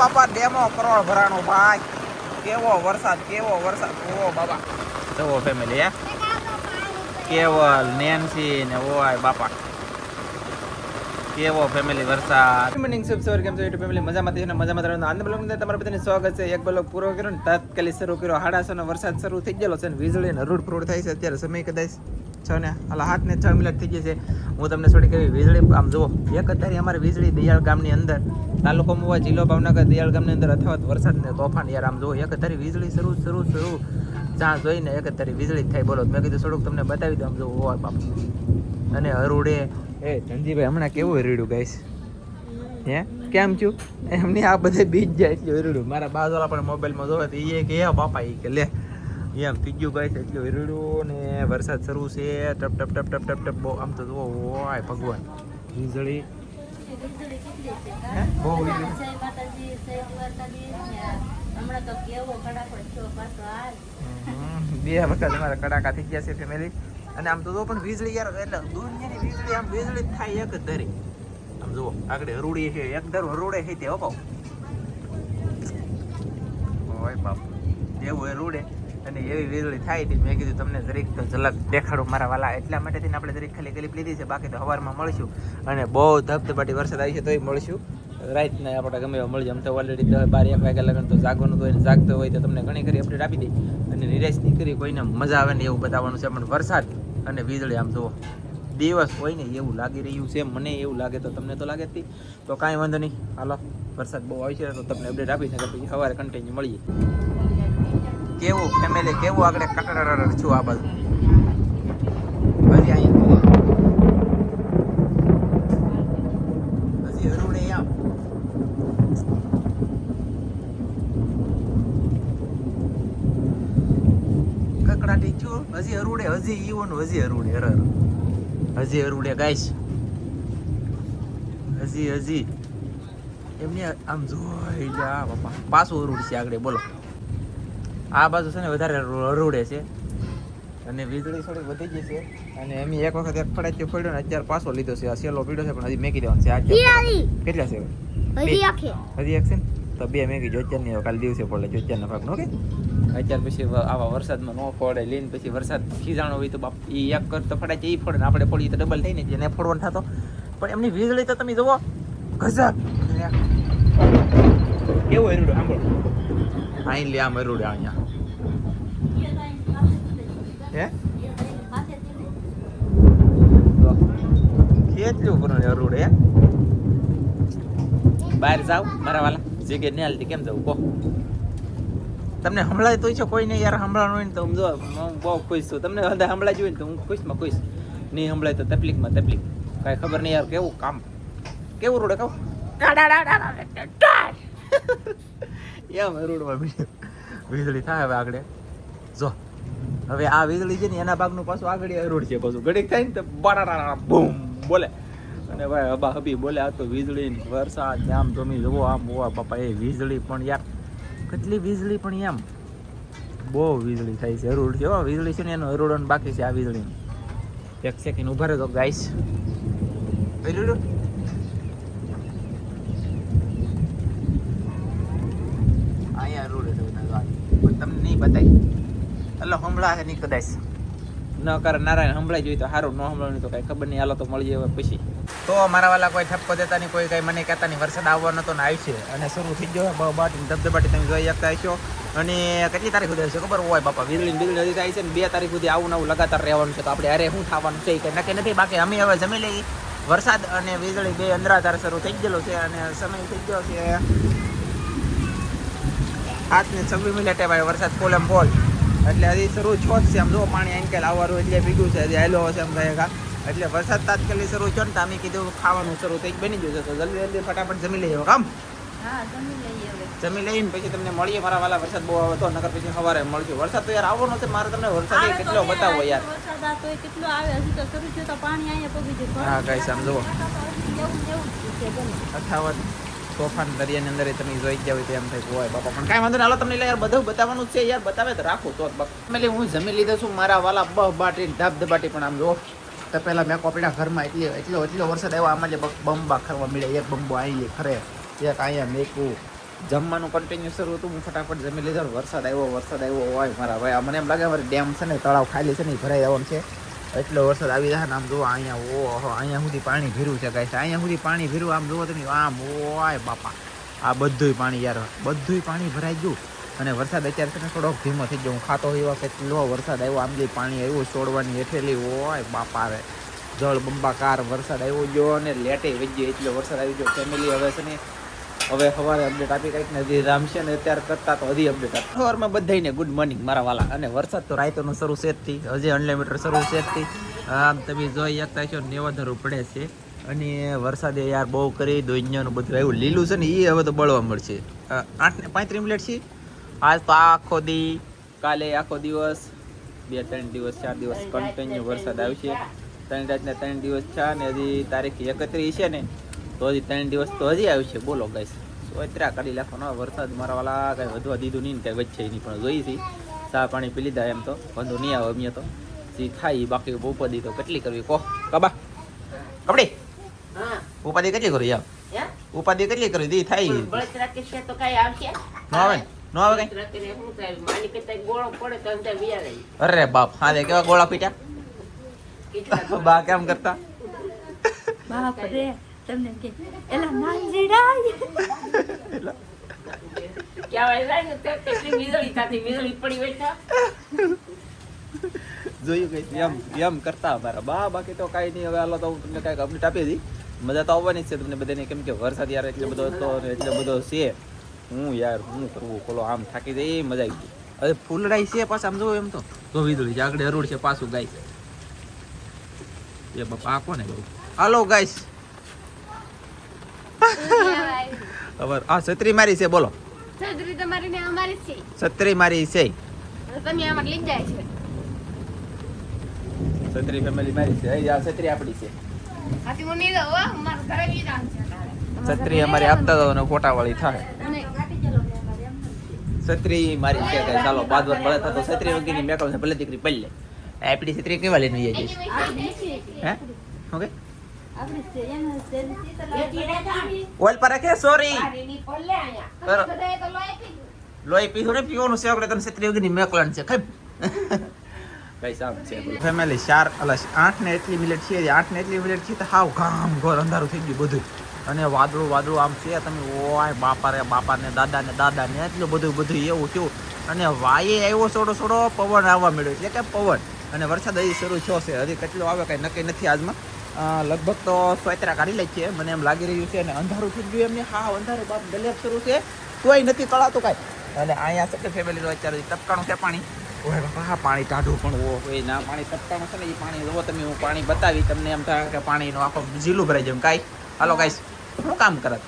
બાપા ડેમો કરોડ ભરાણો ભાઈ. કેવો વરસાદ ઓ બાબા. જુઓ ફેમિલી કેવલ નેન્સી ને ઓય બાપા કેવો ફેમિલી વરસાદ. ગુડ મોર્નિંગ શુભ સવાર, કેમ છો યુટ્યુબ ફેમિલી? મજામાં થઈને મજામાં રહેવાનું. આનંદ બ્લોગ ની તમારા બધાને સ્વાગત છે. એક બ્લોગ પૂરો કર્યો ને તાત્કાલિક શરૂ કર્યો. 8:30 વરસાદ શરૂ થઈ ગયેલો છે ને વીજળી ને રૂડ ફ્રૂડ થાય છે. અત્યારે સમય કદાચ 6 ને 6 મિનિટ થઈ ગઈ છે. હું તમને થોડી કહી વીજળી આમ જુઓ એક અત્યારે અમારે વીજળી દયાળ ગામની અંદર તાલુકો મહુવા જિલ્લો ભાવનગર દયાળ ગામની અંદર અથવા વરસાદ ને તોફાન યાર આમ જુઓ એક અત્યારે વીજળી શરૂ જ્યાં જોઈને એક અત્યારે વીજળી થાય. બોલો મેં કીધું થોડુંક તમને બતાવી દઉં આમ જુઓ ઓય બાપા. અને હરુડે ધનજીભાઈ હમણાં કેવું હરીડું ગાઈશ કેમ છું એમની આ બધા બીજ જાય એટલું હરીડું. મારા બાજુવાળા પણ મોબાઈલમાં જોવે તો એ કે બાપા એ કે લે એમ થઈ ગયું ગાઈશ એટલું હરીડું. ને વરસાદ શરૂ છે ટપ ટપ ટપ ટપ ટપ ટપ બહુ આમ તો જુઓ ઓય ભગવાન વીજળી બહુ બે વખત અમારા કડાકા થઈ ગયા છે ફેમિલી. અને આમ તો જો પણ વીજળી યાર એટલે દુનિયાની વીજળી આમ વીજળી થાય એક ધરી આમ જુઓ આગળ હરુડી છે એક દર હરુડે છે તે બાપ ઓય બાપ એવું હરુડે અને એવી વીજળી થાય હતી. મેં કીધું તમને જરીક તો ઝલક દેખાડું મારા વાલા. એટલા માટે થઈને આપણે જરીક ખાલી ક્લિપ લીધી છે. બાકી તો સવારમાં મળશું અને બહુ ધબધબાટી વરસાદ આવી છે તોય મળશું. રાતને આપણે ગમે એવા મળી જાય. આમ તો ઓલરેડી 10-12-1 વાગ્યા લગન તો જાગવાનું તો હોય ને જાગતો હોય તો તમને ઘણી ખરી અપડેટ આપી દઈ અને નિરાશ નહીં કરી કોઈને મજા આવે ને એવું બતાવવાનું છે. પણ વરસાદ અને વીજળી આમ જુઓ દિવસ હોય ને એવું લાગી રહ્યું છે. મને એવું લાગે તો તમને તો લાગે જ હતી. તો કાંઈ વાંધો નહીં હાલો વરસાદ બહુ આવી છે તો તમને અપડેટ આપી શકે પછી સવારે કન્ટિન્યુ મળીએ. કેવું ફેમિલી કેવું આગળ કકડ છું આ બાજુ હજી અહીંયા હજી હરુડે આમ કકડાટી છું હજી હરુડે હજી ઈવોનું હજી હરુડે ગાઈશ હજી એમને આમ જોઈ જા બાપા પાછું હરુડ છે આગળ બોલો. આ બાજુ છે ને વધારે હરુડે છે અને વીજળી થોડી વધી ગઈ છે. અને એમ એક વખત એક ફડાચ્યો પડ્યો ને અત્યારે પાછો લીધો છે. આ સેલો પીડ્યો છે પણ હજી મેકી દેવાનો છે. આ કેટલા છે હજી એક છે ને તો બે મેકી જો અત્યાર ની કાલે દિવસે પડે જો અત્યારના ભાગ નો કે અત્યારે પછી આવા વરસાદમાં ન ફોડે લઈને પછી વરસાદ ખીજાણો હોય તો બાપ એ એક કર તો ફડાય એ ફોડે ને આપણે ફોડીએ તો ડબલ થઈ ને એને ફોડવાનો થતો. પણ એમની વીજળી તો તમે જુઓ ગજબ કેવું હરુડું સાંભળો અહીં લે આમ હરુડે અહીંયા કેટલું પૂરું હરુડે બહાર જાવ મારા વાલા જગ્યાએ ને હાલતી કેમ જવું કહો તમને હમણાં તો છે કોઈ નહીં યાર હમણાં હોય ને તો હું જો હું બહુ ખુશ છું. તમને હમણાં જોઈને તો હું ખુશમાં ખુશ નહીં હમણાં તો તકલીફમાં તકલીફ કાંઈ ખબર નહીં યાર કેવું કામ કેવું રોડે કહું એમ રોડમાં વીજળી થાય. હવે આગળ જો હવે આ વીજળી છે ને એના ભાગનું પાછું આગળ રોડ છે પાછું ઘડીક થાય ને તો બારા બૂમ બોલે અને ભાઈ હબા હબી બોલે. આ તો વીજળી વરસાદ આમ તમે જુઓ આમ હોવા બાપા એ વીજળી પણ યાર કેટલી વીજળી પણ એમ બહુ વીજળી થાય છે. હરુડ છે વીજળી છે ને એનું હરુડન બાકી છે. આ વીજળી એક સેકન્ડ ઉભા રહો તો ગાઈસ અહીંયા હરુડ તમને નહીં બતાવી એટલે હમણાં છે નહીં કદાચ ન કરે નારાયણ હમણાં જોઈએ તો સારું ન હમણાં તો કાંઈ ખબર નહીં. હાલો તો મળી જાય પછી. તો મારા વાલા કોઈ ઠપકો દેતા નહીં કોઈ કાંઈ મને કહેતા નહીં. વરસાદ આવવાનો તો ને આવી છે અને શરૂ થઈ ગયો બાટી ધબધબાટી તમે જોઈ શકતા હશો. અને કેટલી તારીખ સુધી આવશે ખબર હોય બાપા વીજળી હજી થાય છે ને 2 તારીખ સુધી આવું નવું લગાતાર રહેવાનું છે. તો આપણે અરે શું થવાનું છે કંઈ નક્કી નથી. બાકી અમે હવે જમી લઈ વરસાદ અને વીજળી બે અંદરાધાર શરૂ થઈ ગયેલો છે અને સમય થઈ ગયો છે 8:26 મિનિટે ભાઈ વરસાદ ફૂલ એમ ફોલ એટલે હજી શરૂ છો જ છે. આમ જો પાણી આંકેલ આવવાનું એટલે ભીગું છે હજી હાલો હશે એમ થાય એટલે વરસાદ તાત્કાલિક શરૂ થયો ને તો અમે કીધું ખાવાનું શરૂ થઈ બની ગયું છે તો જલ્દી ફટાફટ જમી લઈએ કામ જમી લઈને પછી તમને મળીએ મારા વાલા. વરસાદ બહુ આવે તો નકર પછી સવારે મળશું. વરસાદ તો યાર આવવાનો છે મારે તમને વરસાદ કેટલો બતાવો યાર. હા ગાઈસ આમ જુઓ અથાવત તોફાન દરિયાની અંદર તમે જોઈ ગયા હોય તો એમ થાય હોય બાપા. પણ કાંઈ વાંધો નહીં હાલો તમને યાર બધું બતાવવાનું છે યાર બતાવે તો રાખો તો એટલે હું જમી લીધો છું મારા વાલા બાટી ધબધબાટી. પણ આમ જો તો પહેલાં મેં કોપીના ઘરમાં એટલો વરસાદ આવ્યો આમાં જે બંબા ખરવા મળે. એક બંબો અહીં ખરે એક અહીંયા મેકવું જમવાનું કન્ટિન્યુ શરૂ હતું. હું ફટાફટ જમી લીધો. વરસાદ આવ્યો હોય મારા ભાઈ. મને એમ લાગે મારે ડેમ છે ને તળાવ ખાલી છે ને ભરાઈ જવાનું છે. એટલો વરસાદ આવી જાય ને આમ જુઓ અહીંયા ઓહો અહીંયા સુધી પાણી ભીરું છે ગાઈસ. અહીંયા સુધી પાણી ભીરું આમ જુઓ તમે આમ ઓય બાપા આ બધુંય પાણી યાર બધુંય પાણી ભરાઈ ગયું. અને વરસાદ અત્યારે છે ને થોડોક ધીમો થઈ ગયો. હું ખાતો એવા કેટલો વરસાદ આવ્યો આમ જે પાણી આવ્યું છોડવાની હેઠેલી ઓય બાપા રે જળ બંબાકાર વરસાદ આવ્યો ગયો અને લેટે વધી એટલો વરસાદ આવી ગયો. ફેમિલી હવે છે ને હવે સવારે અપડેટ આપી કંઈક નદી રામ છે ને અત્યારે કરતા તો હજી અપડેટ આપી. સવારમાં બધાને ગુડ મોર્નિંગ મારા વાલા. અને વરસાદ તો રાયતોનો શરૂ છે જ થી હજી અનલિમિટેડ શરૂ છે જ થી. આમ તમે જોઈ શકતા છો નેવાધરું પડે છે. અને વરસાદે યાર બહુ કરી દુનિયાનું બધું આવ્યું લીલું છે ને એ હવે તો બળવા મળશે. 8:35 છે. આજ તો આખો દી કાલે આખો દિવસ 2-3 દિવસ 4 દિવસ કન્ટિન્યુ વરસાદ આવશે. 3 રાતના 3 દિવસ છે ને હજી તારીખ 31 છે ને તો હજી 3 દિવસ તો હજી આવશે. બોલો ગાઈસ સોયત્રા કાઢી નાખવાનો વરસાદ મારા વાલા. કાંઈ વધવા દીધું નહીં ને કાંઈ વચ્ચે નહીં પણ જોઈ છે ચા પાણી પી લીધા એમ તો વાંધો નહીં આવે. અમે તો જે થાય બાકી ઉપાધિ તો કેટલી કરવી કહો કબા કપડી ઉપાધિ કેટલી કરવી યાર ઉપાધિ કેટલી કરવી દી થાય નો આવે કઈ. અરે બાપ હા દે કેવા ગોળા પીટ્યા બા કેમ કરતા બાપ રે તમને કે એલા નાંજીડાય ક્યાં વાય ને તે કેટલી વીજળી થાતી વીજળી પડી બેઠા જોયું કઈ એમ કરતા અમારા બા. બાકી તો કાંઈ નહીં. હવે હાલો તો તમને કાંઈક અપડેટ આપી દી. મજા તો આવવાની જ છે તમને બધાને કેમ કે વરસાદ યાર એટલો બધો હતો ને એટલો બધો છે. હું યાર હું કરવું બોલો આમ થાકી જાય મજા આવી ગઈ. હવે ફૂલડાઈ છે પાછા આમ જોવો એમ તો વીજળી આગળ હરોડ છે પાછું ગાય એ બાપા આ કોને બહુ હાલો ગાઈસ હવે આ છત્રી મારી છે બોલો છત્રી તમારી ને અમારી છે છત્રી મારી છે તમે અમાર લઈ જાય છે છત્રી ફેમિલી મારી છે આ છત્રી આપણી છે આથી હું નહીં દઉં અમાર ઘરે લઈ જાવ છે છત્રી અમારી આપતા દો ને ફોટા વાળી થાય છત્રી મારી છે કે ચાલો બાદવાર મળે તો છત્રી વગેરેની મેકઅપ છે ભલે દીકરી પડી લે આપણી છત્રી કેવા લઈને જઈએ છીએ હે ઓકે ઓઇલ પર રાખે સોરી લોહી પીધું ને પીવાનું છે આપણે તને છત્રી વગેરેની મેકલન છે ખાઈ કઈ સામ છે ફેમિલી 8 ને એટલી મિનિટ છે 8 ને એટલી મિનિટ છે તો હાવ ગામ ઘર અંધારું થઈ ગયું બધું. અને વાદળું આમ છે તમે ઓય બાપા ને દાદા ને એટલું બધું એવું થયું. અને વાયે આવ્યો થોડો પવન આવવા મળ્યો એટલે કે પવન. અને વરસાદ હજી શરૂ થયો છે હજી કેટલો આવે કઈ નક્કી નથી આજમાં. લગભગ તો સોયત્રા કાઢી લે છે મને એમ લાગી રહ્યું છે. અને અંધારું થઈ ગયું એમને હા અંધારું બાપ ગલેબ શરૂ છે તોય નથી કળાતું કાંઈ. અને અહીંયા છે ફેમિલી અત્યારે ટપકાણું છે પાણી. ઓય બાપા હા પાણી ટાઢું પણ હોય ના પાણી ટપકાણું છે ને એ પાણી જુઓ તમે હું પાણી બતાવી તમને એમ થાય કે પાણીનો આખો ઝીલું ભરાઈ જાય કાંઈ. હાલો ગાઈસ શું કામ કરત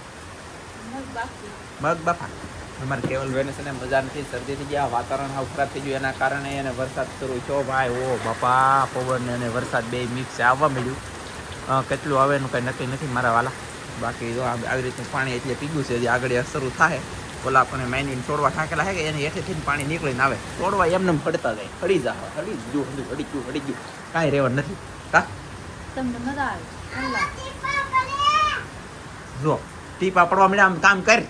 મગ બાપા અમારે કેવલ વેને છે ને મજા નથી શરદી થઈ ગયા વાતાવરણ હાવ ખરાબ થઈ ગયું એના કારણે અને વરસાદ શરૂ થયો ભાઈ ઓ બાપા પવન અને વરસાદ બે મિક્સ આવવા મળ્યું. કેટલું આવે એનું કંઈ નક્કી નથી મારા વાલા. બાકી જો આવી રીતનું પાણી એટલે પીગું છે જે આગળ શરૂ થાય ઓલા આપણને માઇનીને છોડવા ઠાકેલા છે કે એની હેઠેથી પાણી નીકળીને આવે છોડવા એમને ફડતા જાય હળી ગયું કાંઈ રહેવાનું નથી કા તમને મજા આવે જો ટીપા પડવા મળ્યા આમ કામ કર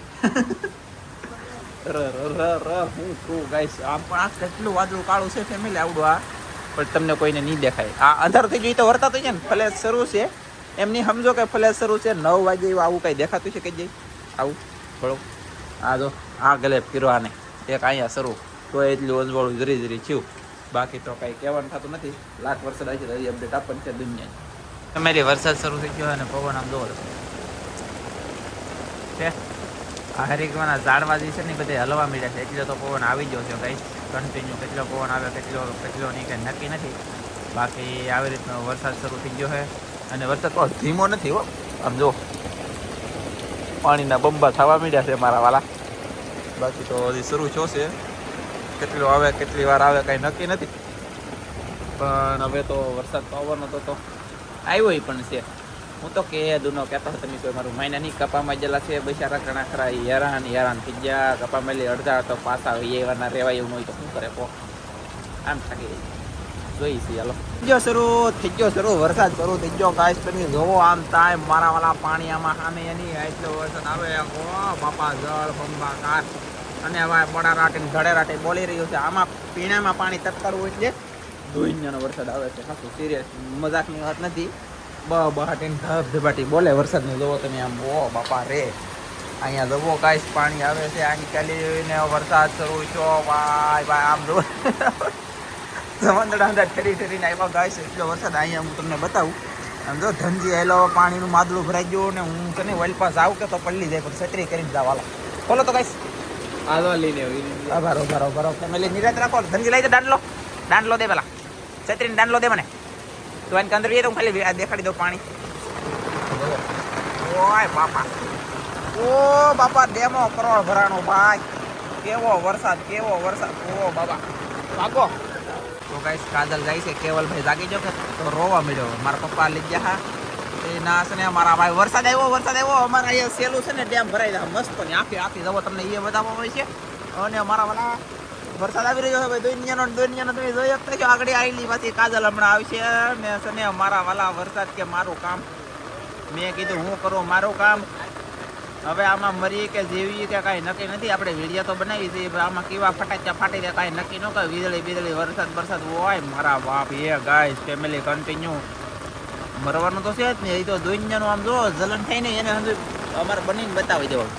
હું છું ગાઈસ આમ પણ આ કેટલું વાદળું કાળું છે ફેમિલી આવડું આ પણ તમને કોઈને નહીં દેખાય. આ અંધારું થઈ ગયું તો વરતા થઈ જાય ને ફ્લેશ શરૂ છે એમની સમજો કે ફ્લેશ શરૂ છે 9 વાગે આવું કંઈ દેખાતું છે કઈ જાય આવું થોડું આ જો આ ગલે ફીરવાને એક અહીંયા શરૂ તો એટલું અજવાળું જરી થયું. બાકી તો કાંઈ કહેવાનું થતું નથી. લાખ વરસાદ આવી છે હજી અપડેટ આપવાની છે દુનિયાની. તમારી વરસાદ શરૂ થઈ ગયો અને પવન આમ જોવો છે આ હરિકવાના ઝાડવાજી છે ને બધે હલવા મળ્યા છે એટલે તો પવન આવી ગયો છે ગાઈસ કન્ટિન્યુ. કેટલો પવન આવે કેટલો નહીં કંઈ નક્કી નથી. બાકી આવી રીતનો વરસાદ શરૂ થઈ ગયો છે અને વરસાદ તો ધીમો નથી હો આમ જો પાણીના બંબા થવા મળ્યા છે મારા વાલા. બાકી તો હજી શરૂ થયો છે કેટલો આવે કેટલી વાર આવે કાંઈ નક્કી નથી. પણ હવે તો વરસાદ તો આવવાનો તો આવ્યો પણ છે. હું તો કે દુનો કહેતો તમે કોઈ મારું માયના નહીં કપામાં ગયેલા છે બિચારા ઘણા ખરા હેરાન થઈ ગયા કપામાં અડધા તો પાછા એવાના રહેવાય એવું હોય તો શું કરે કહો આમ થાકી જાય જોઈ છે હાલો થઈ ગયો શરૂ વરસાદ શરૂ થઈ ગયો ગાઈસ તમે જોવો આમ તાય મારા વાલા પાણી આમાં સામે એની એટલો વરસાદ આવે ઓ બાપા જળ બંબાકાર અને હવે બડા રાટે ધડે રાટે બોલી રહ્યું છે આમાં પીણામાં પાણી તટકાડવું એટલે દુનિયાનો વરસાદ આવે છે સાચું સિરિયસ મજાકની વાત નથી બહાટીને ધબધબાટી બોલે વરસાદનું જોવો તમે આમ ઓ બાપા રે અહીંયા જવો ગાઈસ પાણી આવે છે અહીં ચાલીને વરસાદ શરૂ થયો ભાઈ ભાઈ આમ જો સમંદડા અંદર ઠરી આવ્યા ગાઈસ એટલો વરસાદ અહીંયા હું તમને બતાવું આમ જો ધનજી આવેલો પાણીનું માદળું ભરાઈ ગયું ને હું તને વલ પાસ આવું કે તો પલ્લી જાય પણ છત્રી કરીને જાવ હાલો બોલો તો ગાઈસ આદવા લઈને બરો ફેમિલી નિરાત રાખો ધનજી લઈ દે દાંડલો દે પેલા છત્રીને દાંડલો દે મને તો એને અંદર તો હું ખાલી દેખાડી દઉં પાણી ઓય બાપા ઓ બાપા ડેમો કરોડ ભરાણો ભાઈ કેવો વરસાદ ઓ બાબા ભાગો તો ગાઈસ કાજલ જાય છે કેવલભાઈ જાગી જો કે તો રોવા મળ્યો મારા પપ્પા લઈ ગયા એ ના છે ને મારા ભાઈ વરસાદ આવ્યો અમારા અહીંયા સેલું છે ને ડેમ ભરાઈ જાય મસ્ત ને આખી જવો તમને એ બતાવવા હોય છે અને અમારા વાલા વરસાદ આવી રહ્યો છે ભાઈ દુનિયાનો તમે જોઈ શકતા છો આગળ આવેલી પાછી કાજલ હમણાં આવશે ને છે ને મારા વાલા વરસાદ કે મારું કામ મેં કીધું હું કરું મારું કામ હવે આમાં મરી કે જેવી કે કાંઈ નક્કી નથી આપણે વિડીયો તો બનાવી છે આમાં કેવા ફટાક્યા ફાટી જાય કાંઈ નક્કી ન કહે વીજળી વરસાદ હોય મારા બાપ એ ગાઈસ ફેમિલી કન્ટિન્યુ મરવાનું તો છે જ ને એ તો દુનિયાનું આમ જો જલન થઈને એને અમારે બનીને બતાવી દેવું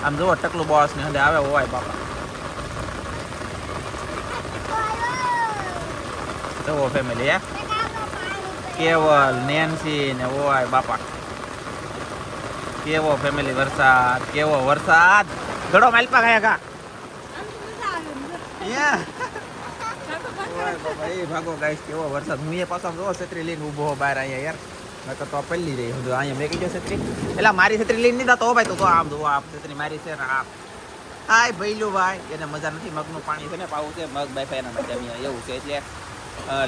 આમ જુઓ ટકલું બોસ ને હંધે આવે હોય બાપા જુઓ ફેમિલી હે કેવલ નેન્સી ને હોય બાપા કેવો ફેમિલી વરસાદ ઘડો માલપા ગયા કા ભાગો ગાઈસ કેવો વરસાદ હું એ પાછો જો છત્રી લઈને ઊભો બહાર અહીંયા યાર નકર તો પલ્લી રહી હું અહીંયા મેં કીધું છત્રી એટલે મારી છત્રી લઈને નહીં તો ભાઈ તો આમ જો આ છત્રી મારી છે ને હાય ભઈલું ભાઈ એને મજા નથી મગનું પાણી છે ને પાવું છે મગ બાઈ ફાઈના મજા એવું છે એટલે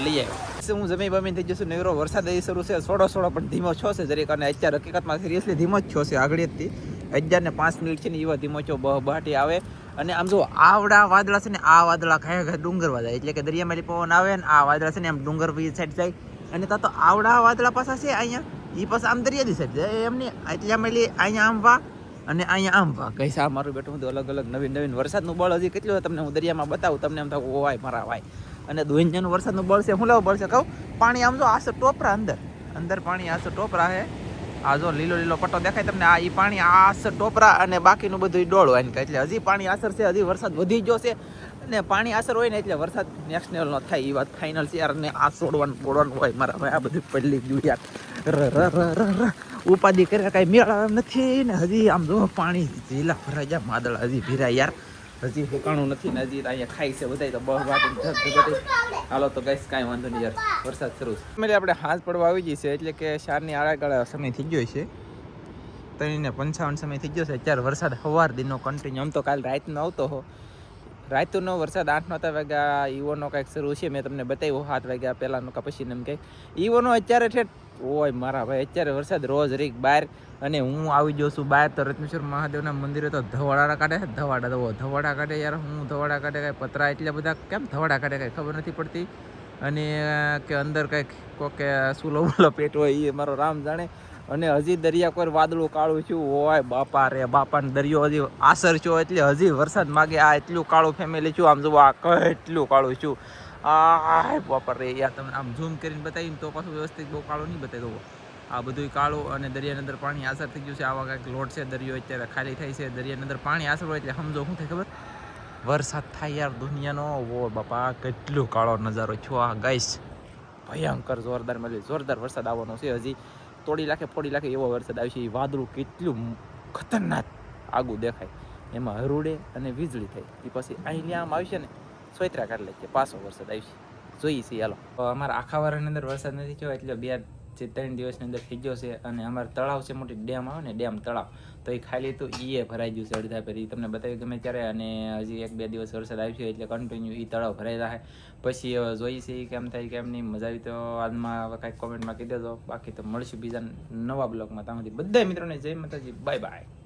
લઈ આવ્યો હું જમી બમીને થઈ જશું નેરો વરસાદ એ શરૂ છે થોડો પણ ધીમો છો છે જરીક અને અત્યારે હકીકતમાં સિરિયસલી ધીમો જ છો છે આગળ જતી 11:05 છે ને એવા ધીમો છો બહાટી આવે અને આમ જો આવડા વાદળા છે ને આ વાદળા ખાય ડુંગર જાય એટલે કે દરિયામાંથી પવન આવે ને આ વાદળા છે ને આમ ડુંગર સાઈડ જાય અને ત્યાં તો આવડા વાદળા પાછા છે અહીંયા એ પાછા આમ દરિયાની સાઈડ જાય એમની એટલે અહીંયા આમ વા અને અહીંયા આમ વા કઈ સા મારું બેઠું બધું અલગ નવીન વરસાદનું બળ હજી કેટલું તમને હું દરિયામાં બતાવું તમને એમ થાય ઓવાય મારા ભાઈ અને દુનિયાનું વરસાદનું બળ છે હું લેવું બળ છે કહું પાણી આમ જો આસો ટોપરા અંદર પાણી આસો ટોપરા છે આ જો લીલો પટ્ટો દેખાય તમને આ ઈ પાણી આસર ટોપરા અને બાકીનું બધું ડોળ હોય ને એટલે હજી પાણી આસર છે હજી વરસાદ વધી ગયો છે અને પાણી આસર હોય ને એટલે વરસાદ નેક્સ્ટ લેવલ નો થાય એ વાત ફાઇનલ છે યાર ને આ છોડવાનું હોય મારા ભાઈ આ બધું પડલી ગયું યાર ઉપાધિ કરે કાંઈ મેળા નથી ને હજી આમ જો પાણી ઝીલા ભરાઈ જાય માદળ હજી ભીરાય યાર હજી હુકાણું નથી ને હજી અહીંયા ખાઈ છે બધા તો બહુ વાટી હાલો તો ગઈશ કાંઈ વાંધો નહીં યાર વરસાદ શરૂ છે આપણે હાથ પડવા આવી જઈએ છે એટલે કે 4ની આડાગાળા સમય થઈ ગયો છે 3:55 સમય થઈ ગયો છે અત્યારે વરસાદ સવાર દિનનો કન્ટિન્યુ આમ તો કાલ રાતનો આવતો હો રાતનો વરસાદ 8-9 વાગ્યા ઈવોનો કંઈક શરૂ છે મેં તમને બતાવ્યું 7 વાગ્યા પહેલાંનો કે પછીને એમ કંઈક ઈવોનો અત્યારે ઠેઠ ઓય મારા ભાઈ અત્યારે વરસાદ રોજ રીક બહાર અને હું આવી ગયો છું બહાર તો રત્નેશ્વર મહાદેવના મંદિરે તો ધવાડા કાઢે ધવાડા કાઢે યાર હું ધવાડા કાઢે કાંઈ પતરા એટલે બધા કેમ ધવાડા કાઢે કાંઈ ખબર નથી પડતી અને કે અંદર કંઈક કોકે સુલો બોલો પેટ હોય એ મારો રામ જાણે અને હજી દરિયા કોઈ વાદળું કાળું છું હોય બાપા રે બાપાને દરિયો હજી આસર છો એટલે હજી વરસાદ માગે આ એટલું કાળું ફેમિલી છું આમ જુઓ આ કેટલું કાળું છું આ બાપા રે યાર તમને આમ ઝૂમ કરીને બતાવીને તો પાછું વ્યવસ્થિત બહુ કાળું નહીં બતાવી દઉં આ બધું કાળું અને દરિયાની અંદર પાણી આસર થઈ ગયું છે આવા કાંઈક લોટ છે દરિયો અત્યારે ખાલી થાય છે દરિયાની અંદર પાણી આસર હોય એટલે સમજો શું થાય ખબર વરસાદ થાય યાર દુનિયાનો ઓ બાપા કેટલું કાળો નજારો છો આ ગાઈસ ભયંકર જોરદાર વરસાદ આવવાનો છે હજી ફોડી લાખે એવો વરસાદ આવશે એ વાદળું કેટલું ખતરનાક આગું દેખાય એમાં હરુડે અને વીજળી થાય એ પછી અહીં આમ આવશે ને સોયત્રા કાઢી લે પાછો વરસાદ આવશે જોઈએ છીએ હાલો અમારા આખા વારની અંદર વરસાદ નથી થયો એટલે 2-3 દિવસની અંદર થઈ ગયો છે અને અમારે તળાવ છે મોટી ડેમ આવે ને ડેમ તળાવ તો એ ખાલી તો એ ભરાઈ ગયું છે અડધા પર એ તમને બતાવી ગમે ત્યારે અને હજી 1-2 દિવસ વરસાદ આવશે એટલે કન્ટિન્યુ એ તળાવ ભરાઈ જાય પછી હવે જોઈએ છે કેમ થાય કેમ નહીં મજા આવી તો આજમાં હવે કાંઈક કોમેન્ટમાં કહી દેજો બાકી તો મળશું બીજા નવા બ્લોગમાં ત્યાં સુધી બધા મિત્રોને જય માતાજી બાય બાય